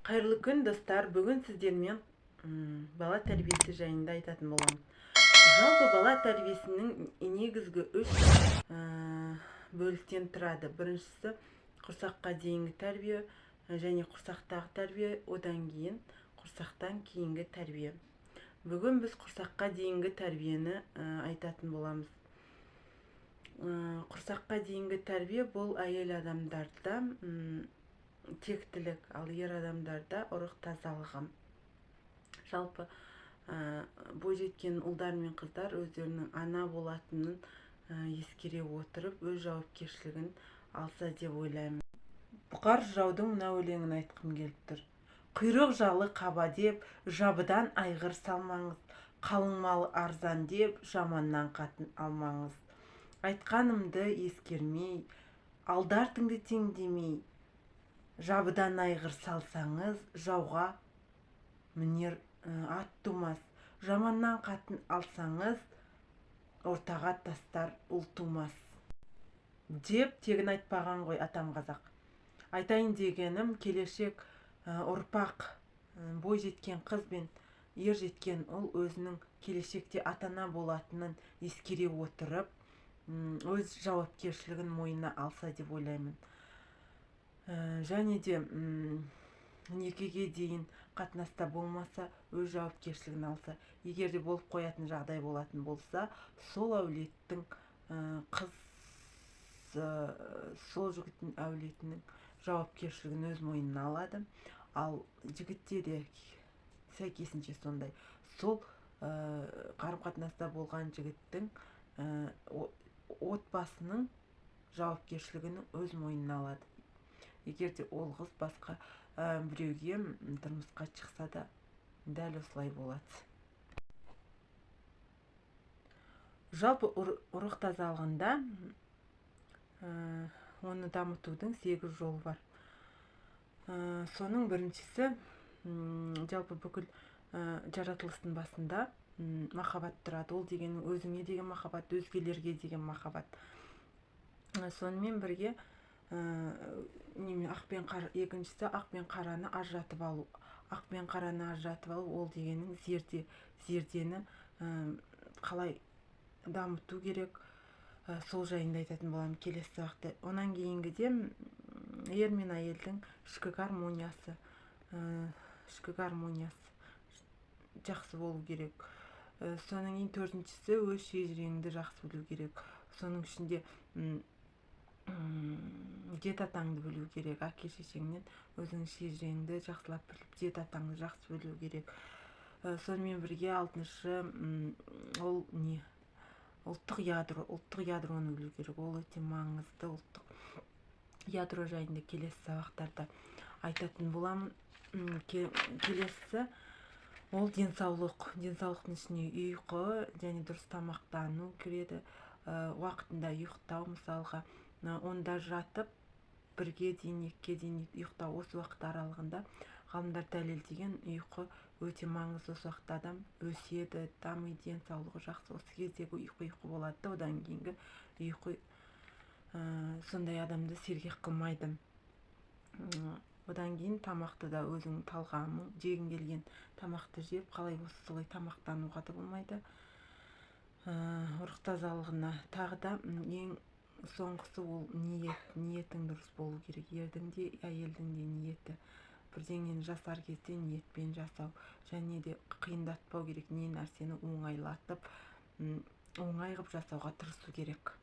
Қайырлы күн, достар. Бүгін сіздермен бала тәрбиесі жайында айтатын боламын. Жалпы бала тәрбиесінің негізгі үш бөліктен тұрады. Біріншісі құрсаққа дейінгі тәрбие және құрсақтағы тәрбие, одан кейін құрсақтан кейінгі тәрбие. Бүгін біз құрсаққа дейінгі тәрбиені айтатын боламыз. Құрсаққа дейінгі тәрбие бұл әйел адамдарда тектілік, ал ер адамдарда ұрық тазалығы. Жалпы бойжеткен ұлдар мен қыздар өздерінің ана болатынын ескере отырып, өз жауапкершілігін алса деп ойлаймын. Бұқар жыраудың мына өлеңін айтқым келіп тұр. Құйрық жалы қаба деп, жабыдан айғыр салмаңыз, қалың мал арзан деп, жаманнан қатын алмаңыз. Айтқанымды ескермей, алдартыңды теңдемей, жабыдан айғыр салсаңыз, жауға мінер ат тумас. Жаманнан қатын алсаңыз, ортаға тастар ұл тумас. Деп тегін айтпаған ғой атам қазақ. Айтайын дегенім, келешек ұрпақ, бой жеткен қыз бен ер жеткен ұл өзінің келешекте атана болатынын ескере отырып, өз жауапкершілігін мойнына алса деп ойлаймын. Және де некеге дейін қатынаста болмаса, өз жауапкершілігін алса. Егер де болып қоятын жағдай болатын болса, сол әулеттің сол жігіттің әулетінің жауапкершілігін өз мойнына алады. Ал жігітте де сәйкесінше сондай. Сол қарым-қатынаста болған жігіттің отбасының жауапкершілігін өз мойнына алады. Егер де ол қыз басқа біреуге тұрмысқа шықса да, дәл осылай болады. Жалпы ұрық тазалығында оны дамытудың 8 жолы бар. Соның біріншісі, жалпы бүкіл жаратылыстың басында махаббат тұрады. Ол деген өзіңе деген махаббат, өзгелерге деген махаббат. Сонымен бірге екіншісі ақ пен қараны ажыратып алу. Ақ пен қараны ажыратып алу, ол дегенің зердені қалай дамыту керек, сол жайында айтатын боламын келесі сабақта. Онан кейінгіде ер мен әйелдің ішкі гармониясы жақсы болу керек. Соның ең төртіншісі өз шежіреңді жақсы білу керек. Соның ішінде дет атаңды білу керек. Әке шешеңнен өзің шежіреңді жақсылап біліп, дет атаңды жақсы білу керек. Сонымен бірге алтыншы, ол не? Ұлттық ядроны білу керек. Ол өте маңызды. Ұлттық ядро жайында келесі сабақтарда айтатын боламын. Келесі ол денсаулық. Денсаулықтың ішіне ұйқы және дұрыс тамақтану кіреді. Уақытында ұйықтау, мысалға, онда жатып, 1-ге дейін, 2-ге дейін ұйықтау. Осы уақыт аралығында ғалымдар дәлелдеген ұйқы өте маңызды. Осы уақытта адам өседі, дамиды, денсаулығы жақсы. Осы кездегі ұйқы болады. Одан кейінгі ұйқы сондай адамды сергек қылмайды. Одан кейін тамақты да өзің талғамың, жегің келген тамақты жеп, қалай болса солай тамақтануға да болмайды. Ұрық тазалығына тағы да ең соңғысы ол ниет. Ниетің дұрыс болу керек. Ердің де, әйелдің де ниеті. Бірдеңені жасар кезде ниетпен жасау. Және де қиындатпау керек. Не нәрсені оңайлатып, оңай ғып жасауға тырысу керек.